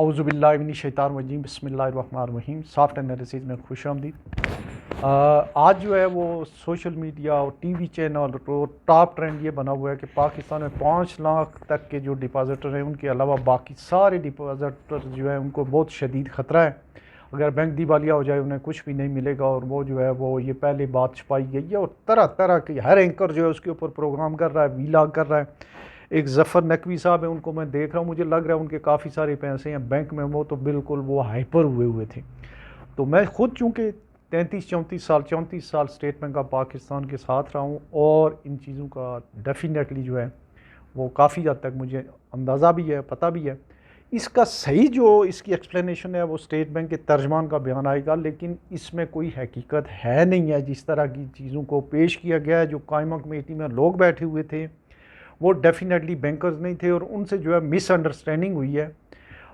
اعوذ باللہ من الشیطان الرجیم، بسم اللہ الرحمن الرحیم۔ سافٹ انالیسز میں خوش آمدید۔ آج جو ہے وہ سوشل میڈیا اور ٹی وی چینل اور ٹاپ ٹرینڈ یہ بنا ہوا ہے کہ پاکستان میں 5 لاکھ تک کے جو ڈپازٹر ہیں ان کے علاوہ باقی سارے ڈپازٹر جو ہیں ان کو بہت شدید خطرہ ہے۔ اگر بینک دیوالیہ ہو جائے انہیں کچھ بھی نہیں ملے گا، اور وہ جو ہے وہ یہ پہلے بات چھپائی گئی ہے، اور طرح طرح کے ہر اینکر جو ہے اس کے اوپر پروگرام کر رہا ہے، ویلاگ کر رہا ہے۔ ایک ظفر نقوی صاحب ہیں، ان کو میں دیکھ رہا ہوں، مجھے لگ رہا ہے ان کے کافی سارے پیسے ہیں بینک میں، وہ تو بالکل وہ ہائپر ہوئے تھے۔ تو میں خود چونکہ 34 سال اسٹیٹ بینک آف پاکستان کے ساتھ رہا ہوں، اور ان چیزوں کا ڈیفینیٹلی جو ہے وہ کافی حد تک مجھے اندازہ بھی ہے، پتہ بھی ہے۔ اس کا صحیح جو اس کی ایکسپلینیشن ہے وہ اسٹیٹ بینک کے ترجمان کا بیان آئے گا، لیکن اس میں کوئی حقیقت ہے نہیں ہے۔ جس طرح کی چیزوں کو پیش کیا گیا ہے، جو قائمہ کمیٹی میں لوگ بیٹھے ہوئے تھے وہ ڈیفینیٹلی بینکرز نہیں تھے، اور ان سے جو ہے مس انڈرسٹینڈنگ ہوئی ہے۔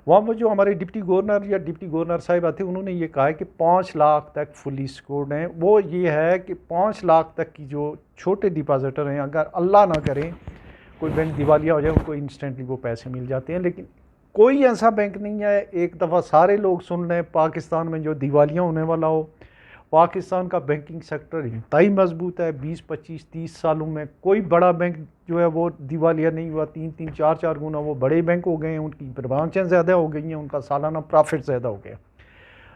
وہاں جو ہمارے ڈپٹی گورنر یا ڈپٹی گورنر صاحبہ تھے، انہوں نے یہ کہا ہے کہ 5 لاکھ تک فلی سیکورڈ ہیں۔ وہ یہ ہے کہ 5 لاکھ تک کی جو چھوٹے ڈپازٹر ہیں، اگر اللہ نہ کرے کوئی بینک دیوالیہ ہو جائے، ان کو انسٹنٹلی وہ پیسے مل جاتے ہیں، لیکن کوئی ایسا بینک نہیں ہے۔ ایک دفعہ سارے لوگ سن لیں، پاکستان میں جو دیوالیہ ہونے والا ہو۔ پاکستان کا بینکنگ سیکٹر انتہائی مضبوط ہے، 20 25 30 سالوں میں کوئی بڑا بینک جو ہے وہ دیوالیہ نہیں ہوا۔ 3 4 گنا وہ بڑے بینک ہو گئے ہیں، ان کی برانچیں زیادہ ہو گئی ہیں، ان کا سالانہ پرافٹ زیادہ ہو گیا۔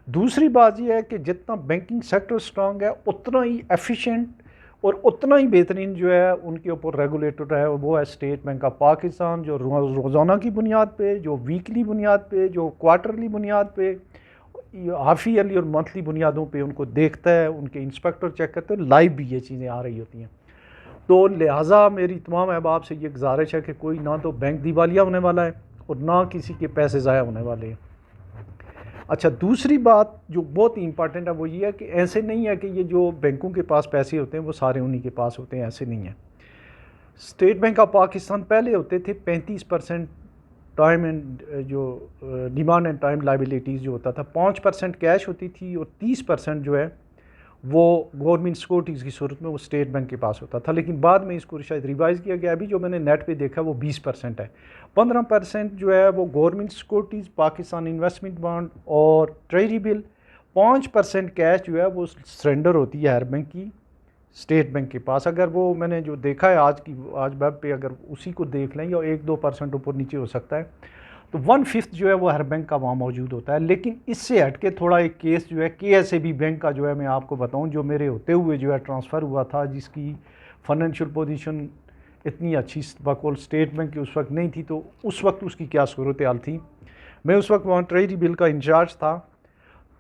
دوسری بات یہ ہے کہ جتنا بینکنگ سیکٹر سٹرانگ ہے، اتنا ہی ایفیشینٹ اور اتنا ہی بہترین جو ہے ان کے اوپر ریگولیٹر ہے، وہ ہے اسٹیٹ بینک آف پاکستان، جو روزانہ کی بنیاد پہ، جو ویکلی بنیاد پہ، جو کوارٹرلی بنیاد پہ، ہاف ایئرلی اور منتھلی بنیادوں پہ ان کو دیکھتا ہے، ان کے انسپیکٹر چیک کرتے ہیں، لائیو بھی یہ چیزیں آ رہی ہوتی ہیں۔ تو لہٰذا میری تمام احباب سے یہ گزارش ہے کہ کوئی نہ تو بینک دیوالیہ ہونے والا ہے اور نہ کسی کے پیسے ضائع ہونے والے ہیں۔ اچھا، دوسری بات جو بہت ہی امپارٹنٹ ہے وہ یہ ہے کہ ایسے نہیں ہے کہ یہ جو بینکوں کے پاس پیسے ہوتے ہیں وہ سارے انہی کے پاس ہوتے ہیں، ایسے نہیں ہے۔ اسٹیٹ بینک آف پاکستان پہلے ہوتے تھے 35% ٹائم اینڈ جو ڈیمانڈ اینڈ ٹائم لائبلٹیز جو ہوتا تھا، 5% کیش ہوتی تھی، اور 30% جو ہے وہ گورنمنٹ سیکورٹیز کی صورت میں وہ اسٹیٹ بینک کے پاس ہوتا تھا، لیکن بعد میں اس کو شاید ریوائز کیا گیا۔ ابھی جو میں نے نیٹ پہ دیکھا وہ 20% ہے۔ 15% جو ہے وہ government securities, Pakistan investment bond اور ٹریجری بل، 5% کیش جو ہے وہ سرنڈر ہوتی ہے ہر بینک کی اسٹیٹ بینک کے پاس۔ اگر وہ میں نے جو دیکھا ہے آج ویب پہ، اگر اسی کو دیکھ لیں، یا 1-2% اوپر نیچے ہو سکتا ہے، تو 1/5 جو ہے وہ ہر بینک کا وہاں موجود ہوتا ہے۔ لیکن اس سے ہٹ کے تھوڑا ایک کیس جو ہے KSAB بینک کا جو ہے میں آپ کو بتاؤں، جو میرے ہوتے ہوئے جو ہے ٹرانسفر ہوا تھا، جس کی فائنینشیل پوزیشن اتنی اچھی بقول اسٹیٹ بینک کی اس وقت نہیں تھی، تو اس وقت اس کی کیا صورتحال تھی۔ میں اس وقت وہاں ٹریجری بل کا انچارج تھا،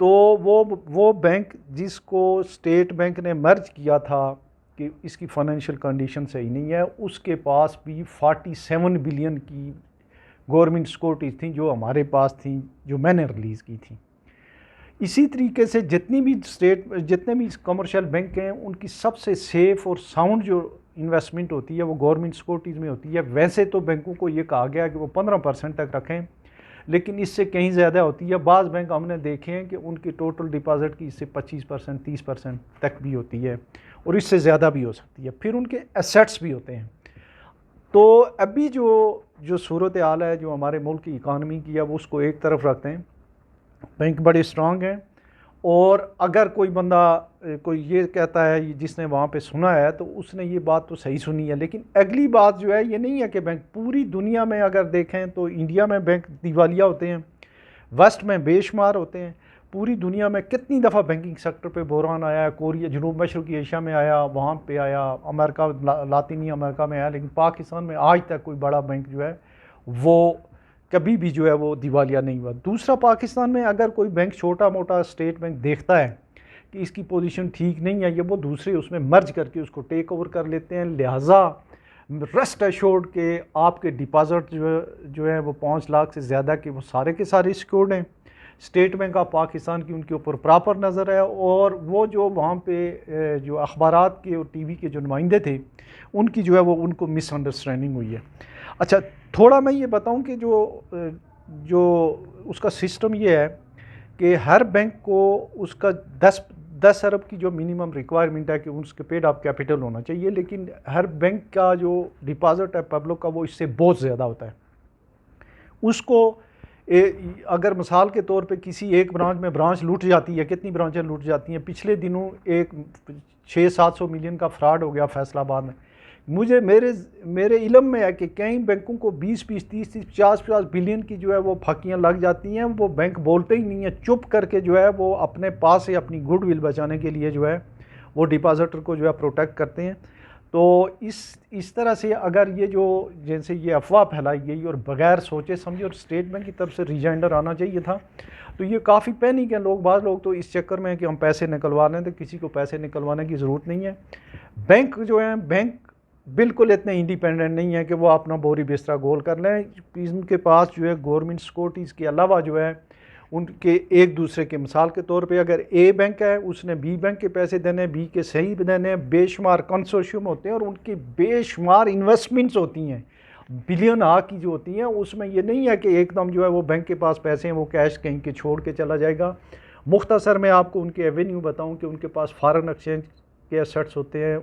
تو وہ بینک جس کو اسٹیٹ بینک نے مرج کیا تھا کہ اس کی فائنینشیل کنڈیشن صحیح نہیں ہے، اس کے پاس بھی 47 بلین کی گورنمنٹ سیکورٹیز تھیں جو ہمارے پاس تھیں، جو میں نے ریلیز کی تھیں۔ اسی طریقے سے جتنے بھی کمرشل بینک ہیں، ان کی سب سے سیف اور ساؤنڈ جو انویسٹمنٹ ہوتی ہے وہ گورنمنٹ سیکورٹیز میں ہوتی ہے۔ ویسے تو بینکوں کو یہ کہا گیا کہ وہ 15% تک رکھیں، لیکن اس سے کہیں زیادہ ہوتی ہے۔ بعض بینک ہم نے دیکھے ہیں کہ ان کی ٹوٹل ڈپازٹ کی اس سے 25% 30% تک بھی ہوتی ہے، اور اس سے زیادہ بھی ہو سکتی ہے۔ پھر ان کے ایسیٹس بھی ہوتے ہیں۔ تو ابھی جو صورتحال ہے جو ہمارے ملک کی اکانومی کی ہے، وہ اس کو ایک طرف رکھتے ہیں، بینک بڑے سٹرانگ ہیں، اور اگر کوئی بندہ کوئی یہ کہتا ہے جس نے وہاں پہ سنا ہے، تو اس نے یہ بات تو صحیح سنی ہے، لیکن اگلی بات جو ہے یہ نہیں ہے کہ بینک پوری دنیا میں اگر دیکھیں تو انڈیا میں بینک دیوالیہ ہوتے ہیں، ویسٹ میں بے شمار ہوتے ہیں۔ پوری دنیا میں کتنی دفعہ بینکنگ سیکٹر پہ بحران آیا ہے، کوریا، جنوب مشرقی ایشیا میں آیا، وہاں پہ آیا، امریکہ، لاطینی امریکہ میں آیا، لیکن پاکستان میں آج تک کوئی بڑا بینک جو ہے وہ کبھی بھی جو ہے وہ دیوالیہ نہیں ہوا۔ دوسرا، پاکستان میں اگر کوئی بینک چھوٹا موٹا اسٹیٹ بینک دیکھتا ہے کہ اس کی پوزیشن ٹھیک نہیں ہے، یہ وہ دوسرے اس میں مرج کر کے اس کو ٹیک اوور کر لیتے ہیں۔ لہٰذا ریسٹ ایشورڈ کہ آپ کے ڈپازٹ جو ہے وہ 5 لاکھ سے زیادہ کے وہ سارے کے سارے سیکورڈ ہیں۔ اسٹیٹ بینک آف پاکستان کی ان کے اوپر پراپر نظر ہے، اور وہ جو وہاں پہ جو اخبارات کے اور ٹی وی کے جو نمائندے تھے، ان کی جو ہے وہ ان کو مس انڈرسٹینڈنگ ہوئی ہے۔ اچھا، تھوڑا میں یہ بتاؤں کہ جو اس کا سسٹم یہ ہے کہ ہر بینک کو اس کا 10 ارب کی جو منیمم ریکوائرمنٹ ہے کہ اس کے پیڈ اپ کیپٹل ہونا چاہیے، لیکن ہر بینک کا جو ڈپازٹ ہے پبلک کا وہ اس سے بہت زیادہ ہوتا ہے۔ اس کو اگر مثال کے طور پہ کسی ایک برانچ میں برانچ لوٹ جاتی ہے، کتنی برانچیں لوٹ جاتی ہیں؟ پچھلے دنوں ایک 600-700 ملین کا فراڈ ہو گیا فیصل آباد میں. میرے علم میں ہے کہ کئی بینکوں کو 20-20 30-30 50-50 بلین کی جو ہے وہ پھاکیاں لگ جاتی ہیں. وہ بینک بولتے ہی نہیں ہیں، چپ کر کے جو ہے وہ اپنے پاس سے اپنی گڈ ول بچانے کے لیے جو ہے وہ ڈپازٹر کو جو ہے پروٹیکٹ کرتے ہیں. تو اس طرح سے اگر یہ جو جیسے یہ افواہ پھیلائی گئی اور بغیر سوچے سمجھے، اور اسٹیٹ بینک کی طرف سے ریجائنڈر آنا چاہیے تھا، تو یہ کافی پینک ہے. بعض لوگ تو اس چکر میں ہیں کہ ہم پیسے نکلوا لیں، تو کسی کو پیسے نکلوانے کی ضرورت نہیں ہے. بینک جو ہیں، بینک بالکل اتنے انڈیپینڈنٹ نہیں ہے کہ وہ اپنا بوری بستر گول کر لیں. ان کے پاس جو ہے گورنمنٹ سیکورٹیز کے علاوہ جو ہے ان کے ایک دوسرے کے، مثال کے طور پہ اگر اے بینک ہے، اس نے بی بینک کے پیسے دینے، بی کے صحیح دینے، بے شمار کنسورشیم ہوتے ہیں اور ان کی بے شمار انویسٹمنٹس ہوتی ہیں بلین کی جو ہوتی ہیں. اس میں یہ نہیں ہے کہ ایک دم جو ہے وہ بینک کے پاس پیسے ہیں وہ کیش کہیں کے چھوڑ کے چلا جائے گا. مختصر میں آپ کو ان کے ایونیو بتاؤں کہ ان کے پاس فارن ایکسچینج کے ایسٹس ہوتے ہیں،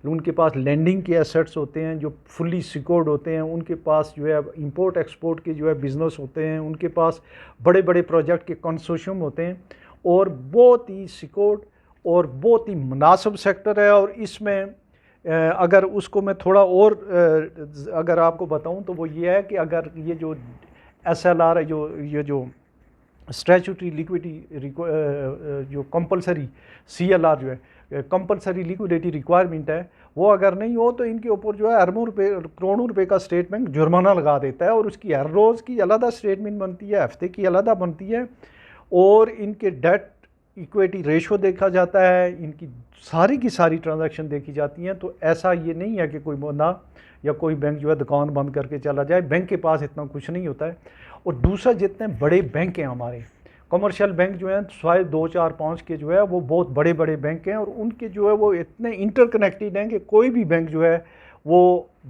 ان کے پاس لینڈنگ کے ایسٹس ہوتے ہیں جو فلی سیکورڈ ہوتے ہیں، ان کے پاس جو ہے امپورٹ ایکسپورٹ کے جو ہے بزنس ہوتے ہیں، ان کے پاس بڑے بڑے پروجیکٹ کے کنسورشیم ہوتے ہیں، اور بہت ہی سیکورڈ اور بہت ہی مناسب سیکٹر ہے. اور اس میں اگر اس کو میں تھوڑا اور اگر آپ کو بتاؤں تو وہ یہ ہے کہ اگر یہ جو ایس ایل آر ہے، یہ جو اسٹیچوٹری لیکوڈیٹی جو کمپلسری سی ایل آر جو ہے کمپلسری لیکوڈیٹی ریکوائرمنٹ ہے، وہ اگر نہیں ہو تو ان کے اوپر جو ہے اربوں روپے کروڑوں روپے کا اسٹیٹ بینک جرمانہ لگا دیتا ہے، اور اس کی ہر روز کی علیحدہ اسٹیٹمنٹ بنتی ہے، ہفتے کی علیحدہ بنتی ہے، اور ان کے ڈیٹ ایکویٹی ریشو دیکھا جاتا ہے، ان کی ساری کی ساری ٹرانزیکشن دیکھی جاتی ہیں. تو ایسا یہ نہیں ہے کہ کوئی بندہ یا کوئی بینک جو ہے دکان بند کر کے چلا جائے. بینک کے پاس اتنا کچھ نہیں ہوتا ہے. اور دوسرا، جتنے بڑے بینک ہیں ہمارے کمرشل بینک جو ہیں، سوائے 2-4-5 کے جو ہے وہ بہت بڑے بڑے بینک ہیں، اور ان کے جو ہے وہ اتنے انٹر کنیکٹڈ ہیں کہ کوئی بھی بینک جو ہے وہ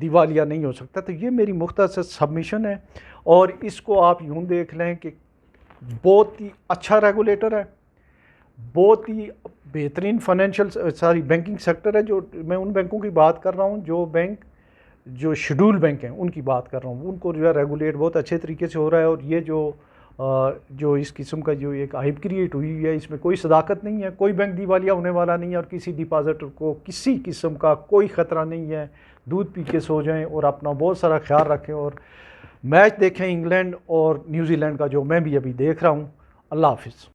دیوالیہ نہیں ہو سکتا. تو یہ میری مختصر سبمیشن ہے، اور اس کو آپ یوں دیکھ لیں کہ بہت ہی اچھا ریگولیٹر ہے، بہت ہی بہترین بینکنگ سیکٹر ہے. جو میں ان بینکوں کی بات کر رہا ہوں، جو شیڈول بینک ہیں ان کی بات کر رہا ہوں، ان کو جو ہے ریگولیٹ بہت اچھے طریقے سے ہو رہا ہے. اور یہ جو اس قسم کا جو ایک ہائپ کریٹ ہوئی ہے، اس میں کوئی صداقت نہیں ہے. کوئی بینک دیوالیہ ہونے والا نہیں ہے، اور کسی ڈپازٹر کو کسی قسم کا کوئی خطرہ نہیں ہے. دودھ پی کے سو جائیں اور اپنا بہت سارا خیال رکھیں، اور میچ دیکھیں انگلینڈ اور نیوزی لینڈ کا، جو میں بھی ابھی دیکھ رہا ہوں. اللہ حافظ.